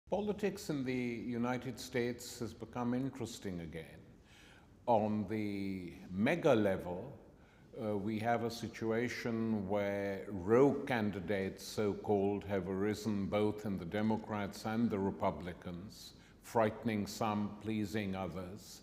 Politics in the United States has become interesting again. On the mega level, we have a situation where rogue candidates, so-called, have arisen both in the Democrats and the Republicans, frightening some, pleasing others.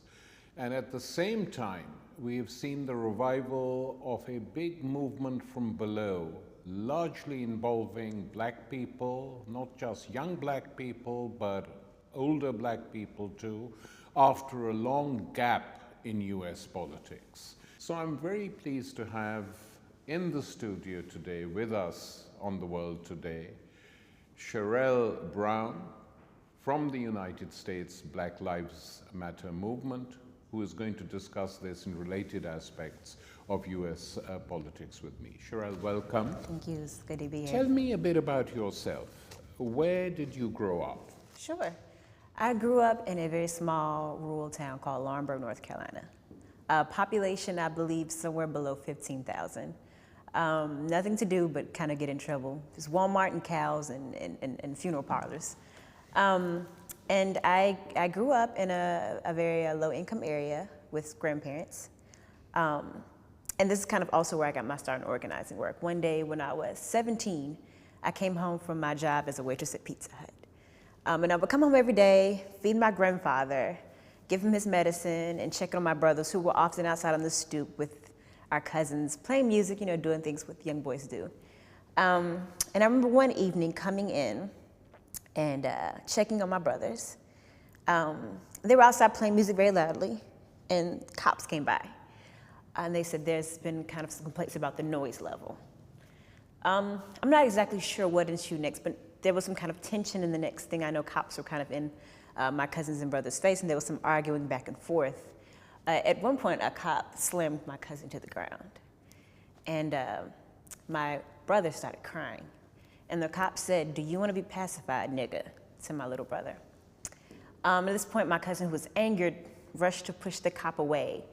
And at the same time, we have seen the revival of a big movement from below, largely involving black people, not just young black people, but older black people too, after a long gap in US politics. So I'm very pleased to have in the studio today with us on The World Today, Sherelle Brown from the United States Black Lives Matter movement, who is going to discuss this and related aspects of US politics with me. Sherelle, welcome. Thank you. It's good to be here. Tell me a bit about yourself. Where did you grow up? Sure. I grew up in a very small rural town called Laurinburg, North Carolina. Population, I believe, somewhere below 15,000. Nothing to do but kind of get in trouble. Just Walmart and cows and funeral parlors. And I grew up in a very low-income area with grandparents. And this is kind of also where I got my start in organizing work. One day when I was 17, I came home from my job as a waitress at Pizza Hut. And I would come home every day, feed my grandfather, give him his medicine, and check on my brothers who were often outside on the stoop with our cousins, playing music, you know, doing things what young boys do. And I remember one evening coming in and checking on my brothers. They were outside playing music very loudly, and cops came by. And they said there's been kind of some complaints about the noise level. I'm not exactly sure what ensued next, but there was some kind of tension, and the next thing I know, cops were kind of in my cousins and brothers' face, and there was some arguing back and forth. At one point, a cop slammed my cousin to the ground, and my brother started crying. And the cop said, "Do you want to be pacified, nigga?" to my little brother. At this point, my cousin, who was angered, rushed to push the cop away,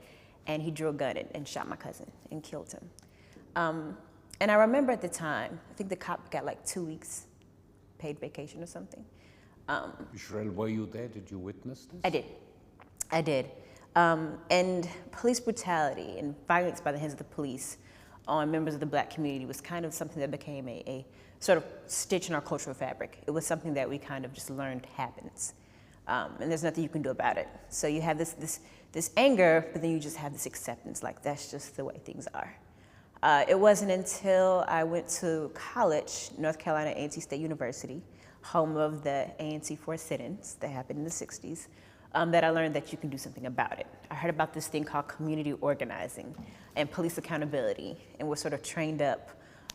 and he drew a gun and shot my cousin and killed him. And I remember at the time, I think the cop got like 2 weeks paid vacation or something. Sherelle, were you there? Did you witness this? I did. And police brutality and violence by the hands of the police on members of the black community was kind of something that became a sort of stitch in our cultural fabric. It was something that we kind of just learned happens. And there's nothing you can do about it. So you have this anger, but then you just have this acceptance, like that's just the way things are. It wasn't until I went to college, North Carolina A&T State University, home of the ANC 4 sit-ins that happened in the 60s, that I learned that you can do something about it. I heard about this thing called community organizing and police accountability, and was sort of trained up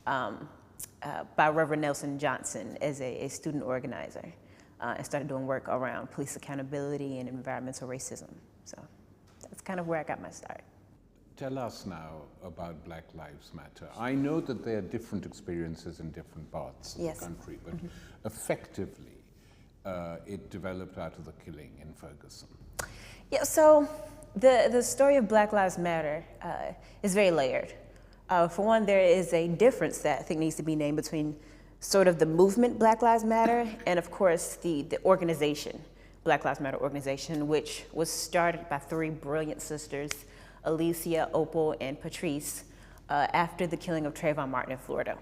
by Reverend Nelson Johnson as a student organizer, and started doing work around police accountability and environmental racism. So that's kind of where I got my start. Tell us now about Black Lives Matter. I know that there are different experiences in different parts of the country, but effectively, it developed out of the killing in Ferguson. Yeah, so the story of Black Lives Matter is very layered. For one, there is a difference that I think needs to be named between sort of the movement Black Lives Matter and, of course, the organization, Black Lives Matter organization, which was started by 3 brilliant sisters, Alicia, Opal, and Patrice, after the killing of Trayvon Martin in Florida.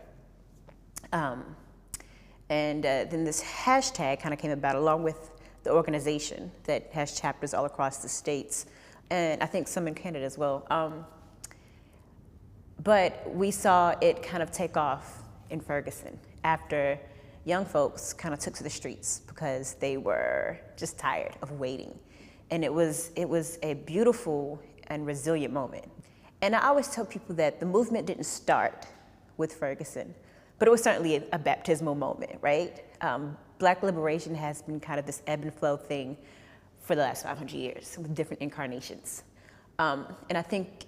Then this hashtag kind of came about along with the organization that has chapters all across the states, and I think some in Canada as well. But we saw it kind of take off in Ferguson after young folks kind of took to the streets because they were just tired of waiting. And it was a beautiful and resilient moment. And I always tell people that the movement didn't start with Ferguson, but it was certainly a baptismal moment, right? Black liberation has been kind of this ebb and flow thing for the last 500 years with different incarnations. And I think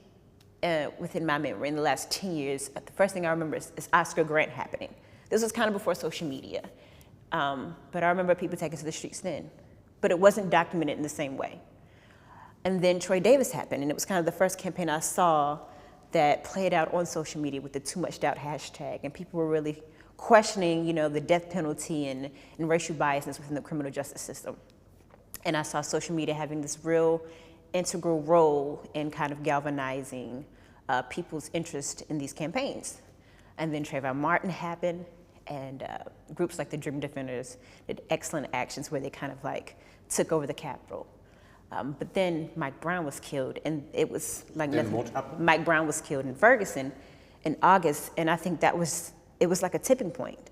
within my memory, in the last 10 years, the first thing I remember is Oscar Grant happening. This was kind of before social media, but I remember people taking to the streets then, but it wasn't documented in the same way. And then Troy Davis happened, and it was kind of the first campaign I saw that played out on social media with the Too Much Doubt hashtag, and people were really questioning, the death penalty and racial biases within the criminal justice system. And I saw social media having this real integral role in kind of galvanizing people's interest in these campaigns. And then Trayvon Martin happened, and groups like the Dream Defenders did excellent actions where they kind of like took over the Capitol. But then Mike Brown was killed, and it was like then nothing. What happened? Mike Brown was killed in Ferguson in August, and I think it was like a tipping point.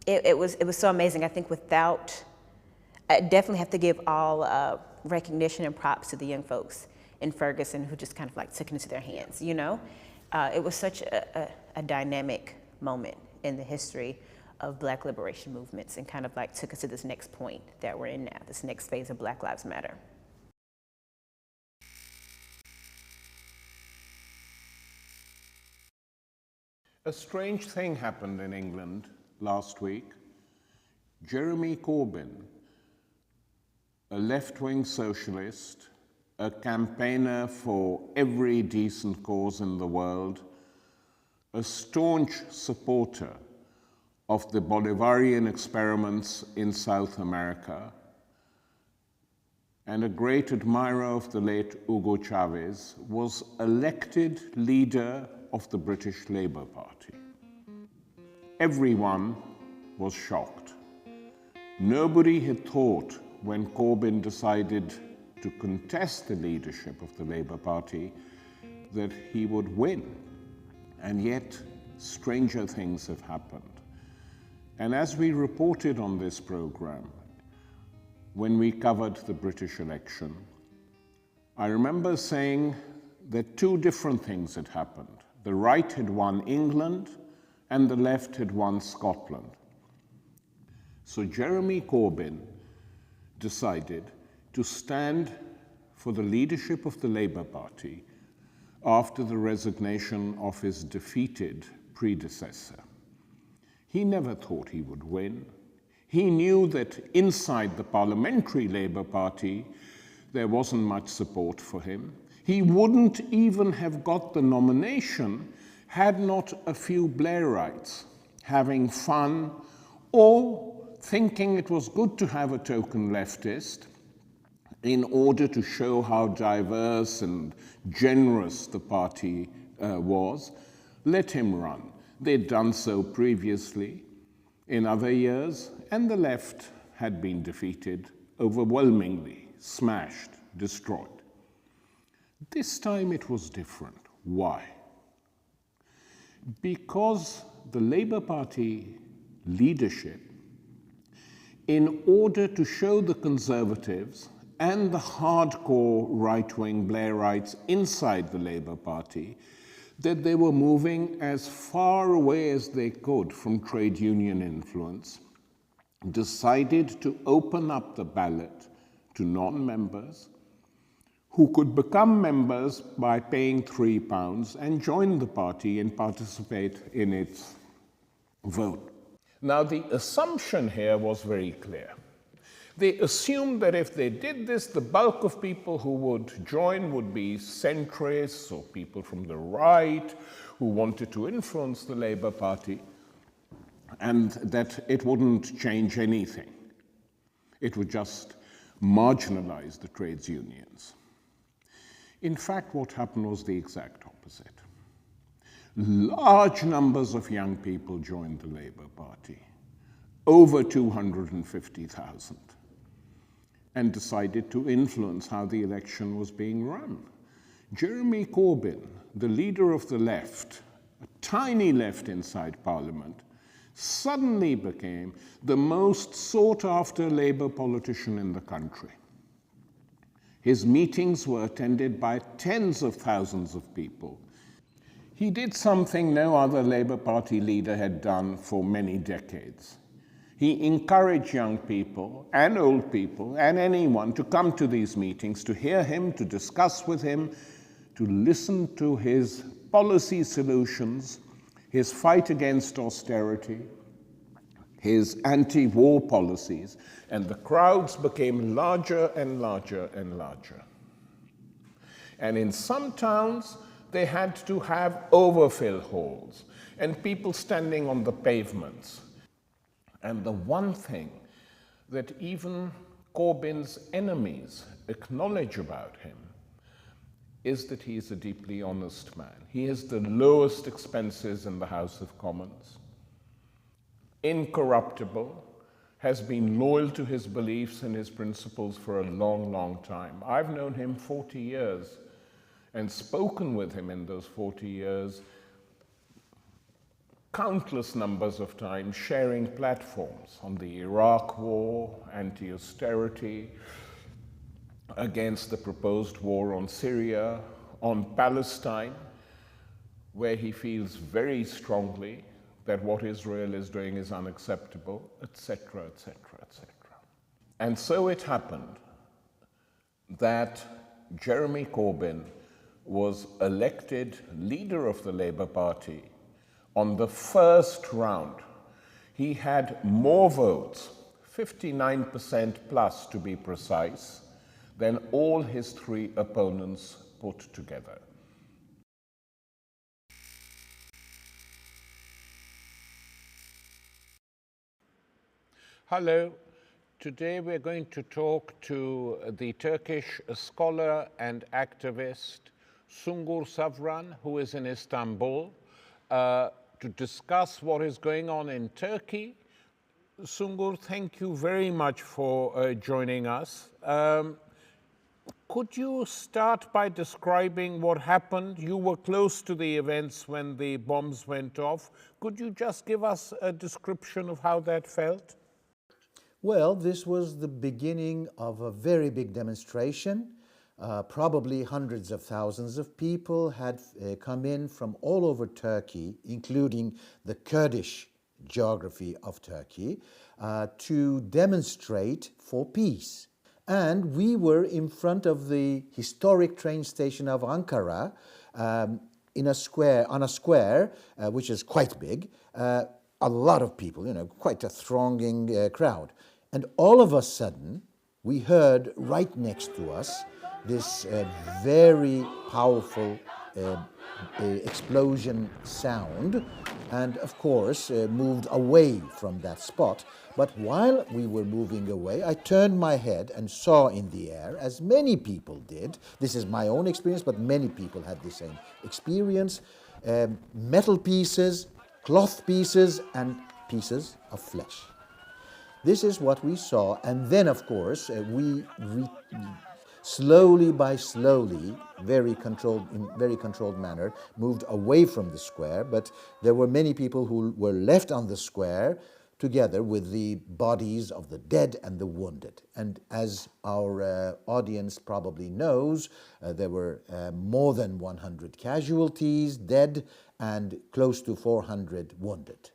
It was so amazing. I think I definitely have to give all recognition and props to the young folks in Ferguson who just kind of like took it into their hands, It was such a dynamic moment in the history of Black liberation movements, and kind of like took us to this next point that we're in now, this next phase of Black Lives Matter. A strange thing happened in England last week. Jeremy Corbyn, a left-wing socialist, a campaigner for every decent cause in the world, a staunch supporter of the Bolivarian experiments in South America, and a great admirer of the late Hugo Chavez, was elected leader of the British Labour Party. Everyone was shocked. Nobody had thought, when Corbyn decided to contest the leadership of the Labour Party, that he would win. And yet, stranger things have happened. And as we reported on this program, when we covered the British election, I remember saying that two different things had happened. The right had won England, and the left had won Scotland. So Jeremy Corbyn decided to stand for the leadership of the Labour Party after the resignation of his defeated predecessor. He never thought he would win. He knew that inside the parliamentary Labour Party, there wasn't much support for him. He wouldn't even have got the nomination had not a few Blairites having fun or thinking it was good to have a token leftist in order to show how diverse and generous the party was, let him run. They'd done so previously in other years, and the left had been defeated overwhelmingly, smashed, destroyed. This time it was different. Why? Because the Labour Party leadership, in order to show the Conservatives and the hardcore right-wing Blairites inside the Labour Party that they were moving as far away as they could from trade union influence, decided to open up the ballot to non-members who could become members by paying £3 and join the party and participate in its vote. Now, the assumption here was very clear. They assumed that if they did this, the bulk of people who would join would be centrists or people from the right who wanted to influence the Labour Party, and that it wouldn't change anything. It would just marginalize the trades unions. In fact, what happened was the exact opposite. Large numbers of young people joined the Labour Party, over 250,000, and decided to influence how the election was being run. Jeremy Corbyn, the leader of the left, a tiny left inside Parliament, suddenly became the most sought-after Labour politician in the country. His meetings were attended by tens of thousands of people. He did something no other Labour Party leader had done for many decades. He encouraged young people and old people and anyone to come to these meetings, to hear him, to discuss with him, to listen to his policy solutions, his fight against austerity, his anti-war policies, and the crowds became larger and larger and larger. And in some towns, they had to have overfill halls. and people standing on the pavements. And the one thing that even Corbyn's enemies acknowledge about him is that he is a deeply honest man. He has the lowest expenses in the House of Commons, incorruptible, has been loyal to his beliefs and his principles for a long, long time. I've known him 40 years and spoken with him in those 40 years countless numbers of times, sharing platforms on the Iraq war, anti-austerity, against the proposed war on Syria, on Palestine, where he feels very strongly that what Israel is doing is unacceptable, etc., etc., etc. And so it happened that Jeremy Corbyn was elected leader of the Labour Party on the first round. He had more votes, 59% plus to be precise, than all his three opponents put together. Hello. Today we're going to talk to the Turkish scholar and activist Sungur Savran, who is in Istanbul, to discuss what is going on in Turkey. Sungur, thank you very much for joining us. Could you start by describing what happened? You were close to the events when the bombs went off. Could you just give us a description of how that felt? Well, this was the beginning of a very big demonstration. Probably hundreds of thousands of people had come in from all over Turkey, including the Kurdish geography of Turkey, to demonstrate for peace. And we were in front of the historic train station of Ankara, in a square, on a square, which is quite big. A lot of people, quite a thronging crowd. And all of a sudden, we heard right next to us this very powerful explosion sound, and of course moved away from that spot. But while we were moving away, I turned my head and saw in the air, as many people did, this is my own experience, but many people had the same experience, metal pieces, cloth pieces, and pieces of flesh. This is what we saw, and then of course we slowly by slowly, in very controlled manner, moved away from the square, but there were many people who were left on the square together with the bodies of the dead and the wounded. And as our audience probably knows, there were more than 100 casualties, dead, and close to 400 wounded.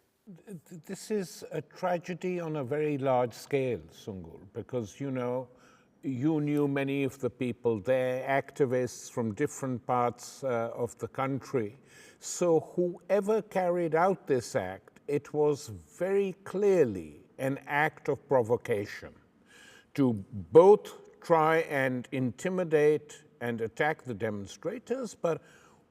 This is a tragedy on a very large scale, Sungur, because you knew many of the people there, activists from different parts of the country. So whoever carried out this act, it was very clearly an act of provocation to both try and intimidate and attack the demonstrators, but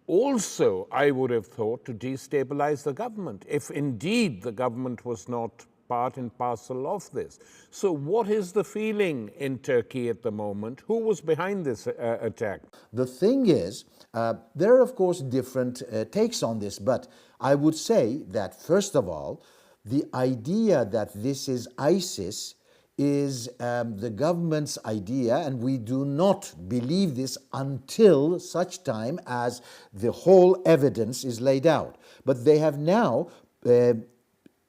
also, I would have thought, to destabilize the government, if indeed the government was not part and parcel of this. So what is the feeling in Turkey at the moment? Who was behind this attack? The thing is, there are of course different takes on this, but I would say that first of all, the idea that this is ISIS is the government's idea, and we do not believe this until such time as the whole evidence is laid out. But they have now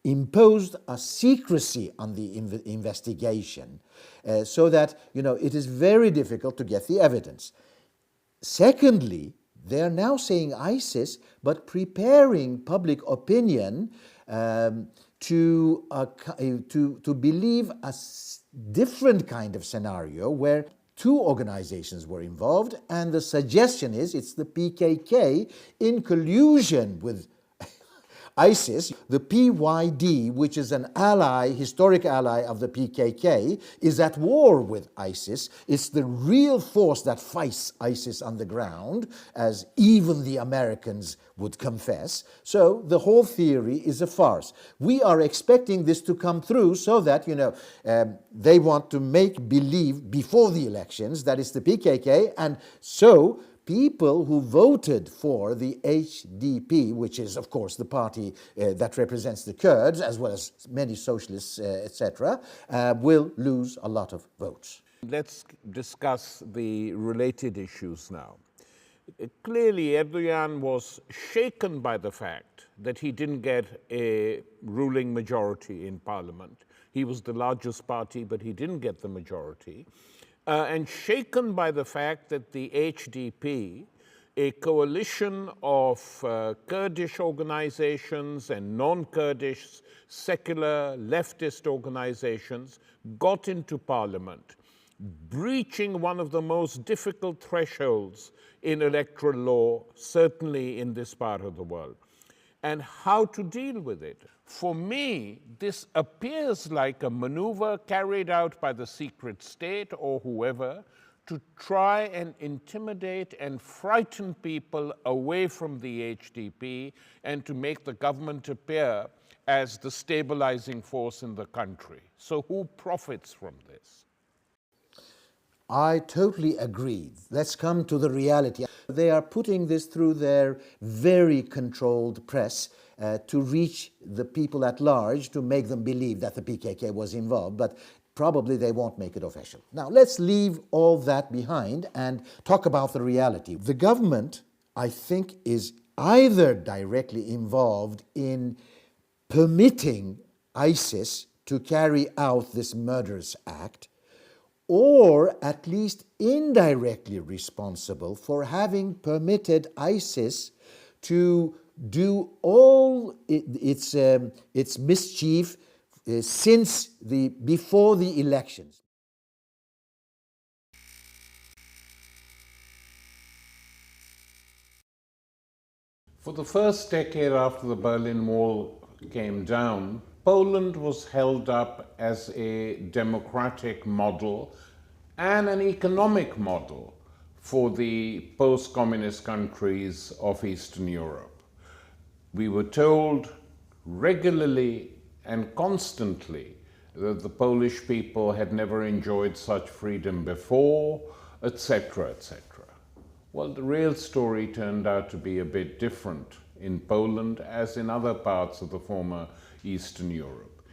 imposed a secrecy on the investigation so that, it is very difficult to get the evidence. Secondly, they are now saying ISIS, but preparing public opinion to believe a different kind of scenario where two organizations were involved, and the suggestion is it's the PKK in collusion with ISIS. The PYD, which is an ally, historic ally of the PKK, is at war with ISIS. It's the real force that fights ISIS on the ground, as even the Americans would confess. So the whole theory is a farce. We are expecting this to come through so that, they want to make believe before the elections that it's the PKK, and so people who voted for the HDP, which is, of course, the party that represents the Kurds, as well as many socialists, etc., will lose a lot of votes. Let's discuss the related issues now. Clearly, Erdogan was shaken by the fact that he didn't get a ruling majority in parliament. He was the largest party, but he didn't get the majority. And shaken by the fact that the HDP, a coalition of Kurdish organizations and non-Kurdish secular leftist organizations, got into parliament, breaching one of the most difficult thresholds in electoral law, certainly in this part of the world, and how to deal with it. For me, this appears like a maneuver carried out by the secret state or whoever to try and intimidate and frighten people away from the HDP and to make the government appear as the stabilizing force in the country. So who profits from this? I totally agree. Let's come to the reality. They are putting this through their very controlled press to reach the people at large, to make them believe that the PKK was involved, but probably they won't make it official. Now, let's leave all that behind and talk about the reality. The government, I think, is either directly involved in permitting ISIS to carry out this murderous act, or at least indirectly responsible for having permitted ISIS to do all its mischief since before the elections. For the first decade after the Berlin Wall came down, Poland was held up as a democratic model and an economic model for the post-communist countries of Eastern Europe. We were told regularly and constantly that the Polish people had never enjoyed such freedom before, etc., etc. Well, the real story turned out to be a bit different in Poland as in other parts of the former Eastern Europe.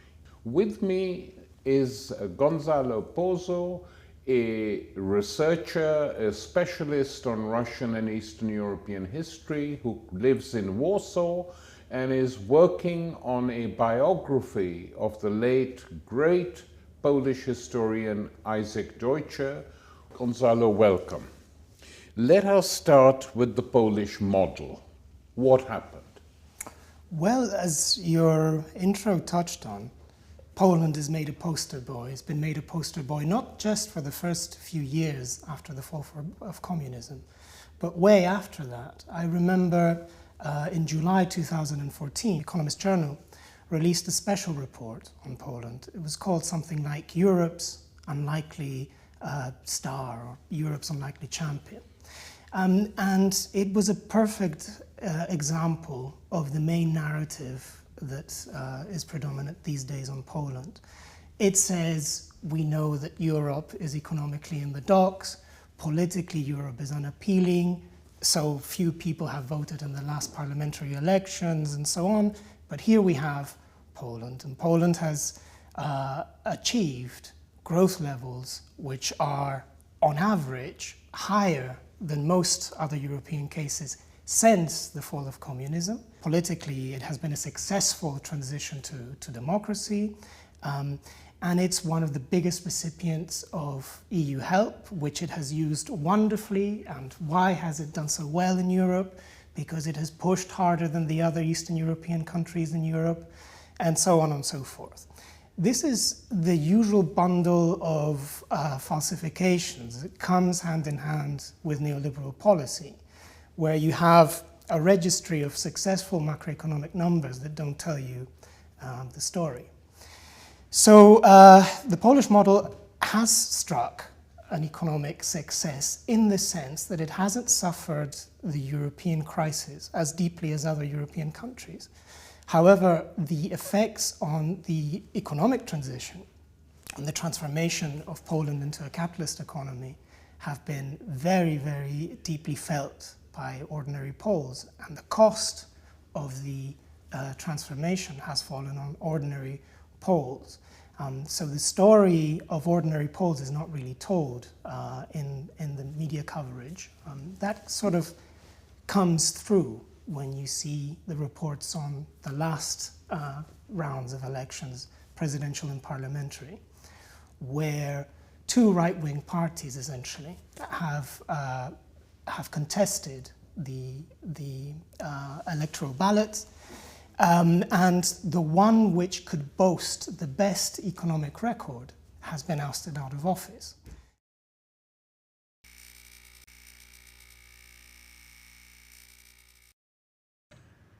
With me is Gonzalo Pozo, a researcher, a specialist on Russian and Eastern European history who lives in Warsaw and is working on a biography of the late great Polish historian Isaac Deutscher. Gonzalo, welcome. Let us start with the Polish model. What happened? Well, as your intro touched on, Poland is made a poster boy. It's been made a poster boy not just for the first few years after the fall of communism, but way after that. I remember in July 2014, Economist Journal released a special report on Poland. It was called something like Europe's Unlikely Star or Europe's Unlikely Champion. And it was a perfect example of the main narrative that is predominant these days on Poland. It says we know that Europe is economically in the docks, politically Europe is unappealing, so few people have voted in the last parliamentary elections and so on, but here we have Poland, and Poland has achieved growth levels which are on average higher than most other European cases since the fall of communism. Politically, it has been a successful transition to democracy, and it's one of the biggest recipients of EU help, which it has used wonderfully. And why has it done so well in Europe? Because it has pushed harder than the other Eastern European countries in Europe, and so on and so forth. This is the usual bundle of falsifications. It comes hand in hand with neoliberal policy, where you have a registry of successful macroeconomic numbers that don't tell you the story. So the Polish model has struck an economic success in the sense that it hasn't suffered the European crisis as deeply as other European countries. However, the effects on the economic transition and the transformation of Poland into a capitalist economy have been very, very deeply felt by ordinary Poles, and the cost of the transformation has fallen on ordinary Poles. So the story of ordinary Poles is not really told in the media coverage. That sort of comes through when you see the reports on the last rounds of elections, presidential and parliamentary, where two right-wing parties essentially have contested the electoral ballots, and the one which could boast the best economic record has been ousted out of office.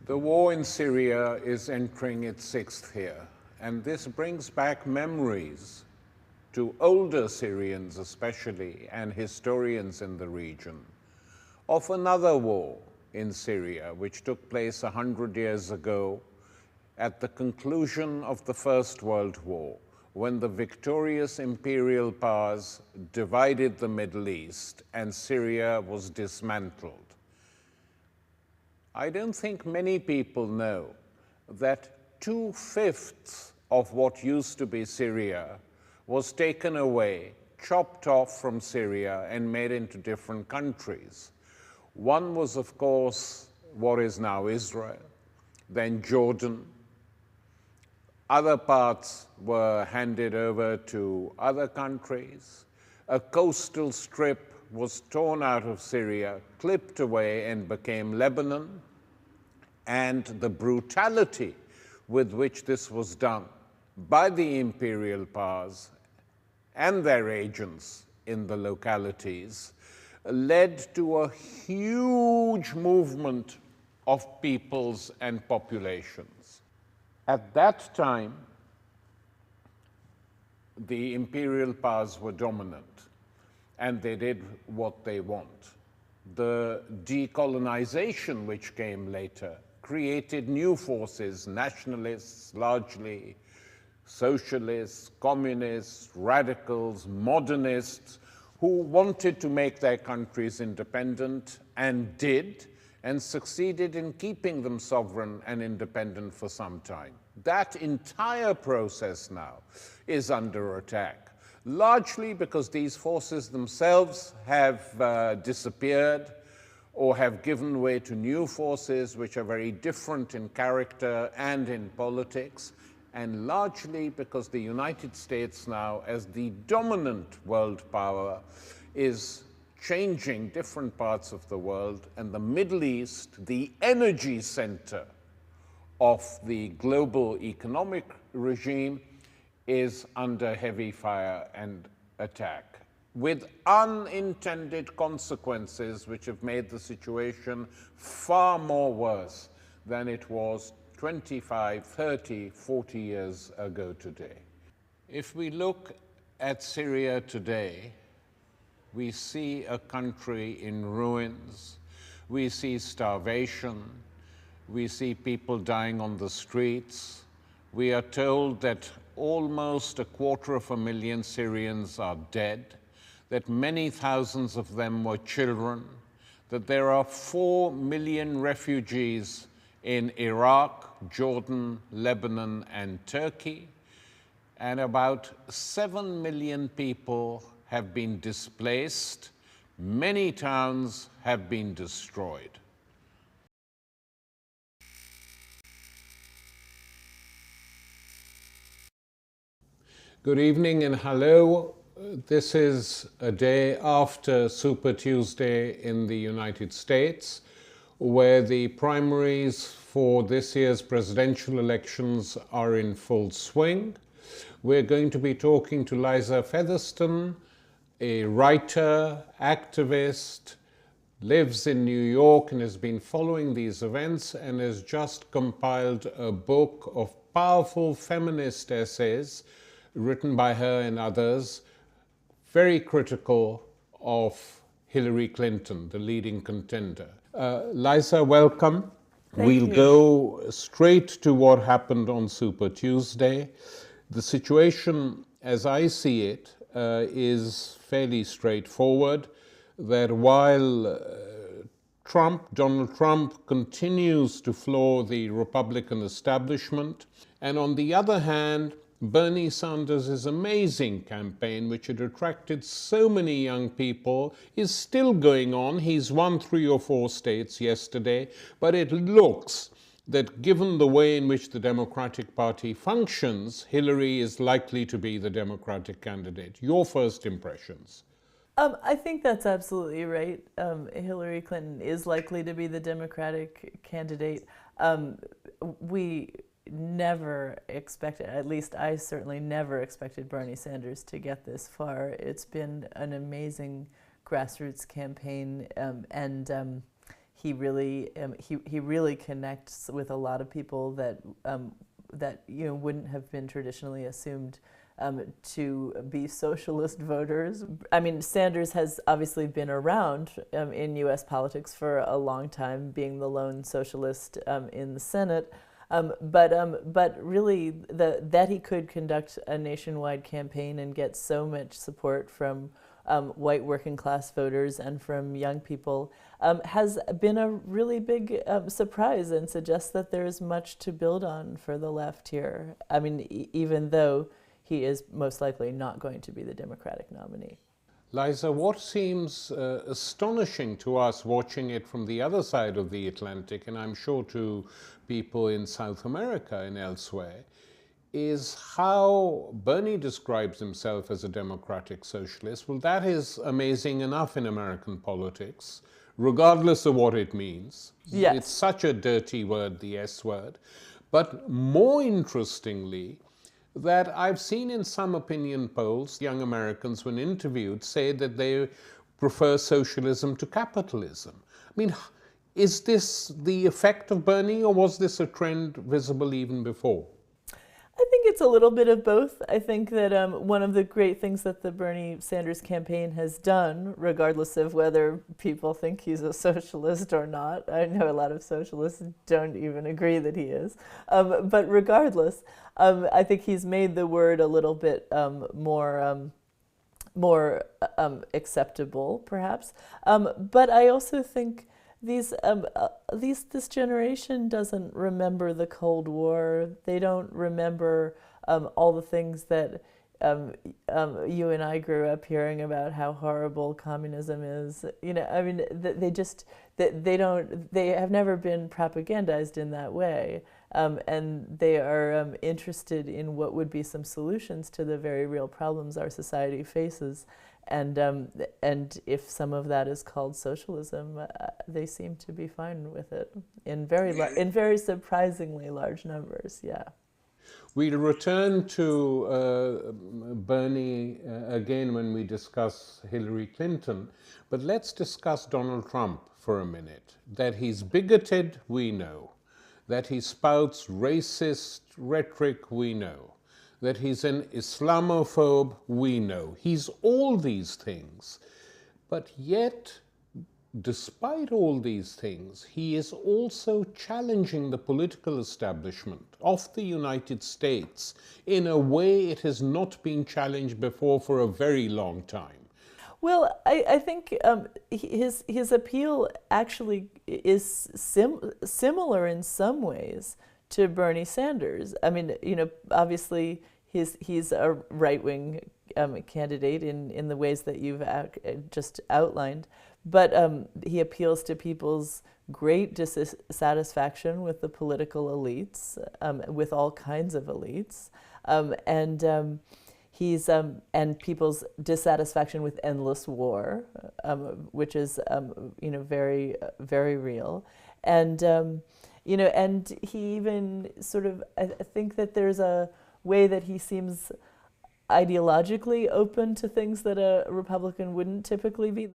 The war in Syria is entering its sixth year, and this brings back memories to older Syrians especially, and historians in the region, of another war in Syria, which took place 100 years ago at the conclusion of the First World War, when the victorious imperial powers divided the Middle East and Syria was dismantled. I don't think many people know that 2/5 of what used to be Syria was taken away, chopped off from Syria and made into different countries. One was, of course, what is now Israel, then Jordan. Other parts were handed over to other countries. A coastal strip was torn out of Syria, clipped away, and became Lebanon. And the brutality with which this was done by the imperial powers and their agents in the localities led to a huge movement of peoples and populations. At that time, the imperial powers were dominant, and they did what they want. The decolonization which came later created new forces, nationalists largely, socialists, communists, radicals, modernists, who wanted to make their countries independent and did, and succeeded in keeping them sovereign and independent for some time. That entire process now is under attack, largely because these forces themselves have disappeared or have given way to new forces which are very different in character and in politics, and largely because the United States now, as the dominant world power, is changing different parts of the world, and the Middle East, the energy center of the global economic regime, is under heavy fire and attack, with unintended consequences which have made the situation far more worse than it was 25, 30, 40 years ago today. If we look at Syria today, we see a country in ruins, we see starvation, we see people dying on the streets. We are told that almost 250,000 Syrians are dead, that many thousands of them were children, that there are 4 million refugees in Iraq, Jordan, Lebanon, and Turkey, and about 7 million people have been displaced. Many towns have been destroyed. Good evening and hello. This is a day after Super Tuesday in the United States, where the primaries for this year's presidential elections are in full swing. We're going to be talking to Liza Featherston, a writer, activist, lives in New York and has been following these events and has just compiled a book of powerful feminist essays written by her and others, very critical of Hillary Clinton, the leading contender. Liza, welcome. We'll go straight to what happened on Super Tuesday. The situation, as I see it, is fairly straightforward, that while Donald Trump continues to floor the Republican establishment, and on the other hand, Bernie Sanders' amazing campaign, which had attracted so many young people, is still going on. He's won 3 or 4 states yesterday, but it looks that given the way in which the Democratic Party functions, Hillary is likely to be the Democratic candidate. Your first impressions? I think that's absolutely right. Hillary Clinton is likely to be the Democratic candidate. We never expected, at least I certainly never expected Bernie Sanders to get this far. It's been an amazing grassroots campaign, and he really connects with a lot of people that wouldn't have been traditionally assumed to be socialist voters. I mean, Sanders has obviously been around in U.S. politics for a long time, being the lone socialist in the Senate. But really, that he could conduct a nationwide campaign and get so much support from white working class voters and from young people has been a really big surprise, and suggests that there's much to build on for the left here. I mean, even though he is most likely not going to be the Democratic nominee. Liza, what seems astonishing to us watching it from the other side of the Atlantic, and I'm sure to people in South America and elsewhere, is how Bernie describes himself as a democratic socialist. Well, that is amazing enough in American politics, regardless of what it means. Yes. It's such a dirty word, the S word. But more interestingly, that I've seen in some opinion polls, young Americans, when interviewed, say that they prefer socialism to capitalism. I mean, is this the effect of Bernie, or was this a trend visible even before? I think it's a little bit of both. I think that one of the great things that the Bernie Sanders campaign has done, regardless of whether people think he's a socialist or not, I know a lot of socialists don't even agree that he is, but regardless, I think he's made the word a little bit more acceptable, perhaps. But I also think this generation doesn't remember the Cold War. They don't remember all the things that you and I grew up hearing about, how horrible communism is. You know, I mean, they have never been propagandized in that way, and they are interested in what would be some solutions to the very real problems our society faces. And if some of that is called socialism, they seem to be fine with it in very surprisingly large numbers. Yeah. We'll return to Bernie again when we discuss Hillary Clinton, but let's discuss Donald Trump for a minute. That he's bigoted, we know. That he spouts racist rhetoric, we know. That he's an Islamophobe, we know. He's all these things. But yet, despite all these things, he is also challenging the political establishment of the United States in a way it has not been challenged before for a very long time. Well, I think his appeal actually is similar in some ways to Bernie Sanders. I mean, you know, obviously he's a right-wing candidate in the ways that you've just outlined, but he appeals to people's great dissatisfaction with the political elites, with all kinds of elites, and people's dissatisfaction with endless war, which is you know, very very real, and you know, and he even sort of, I think that there's a way that he seems ideologically open to things that a Republican wouldn't typically be.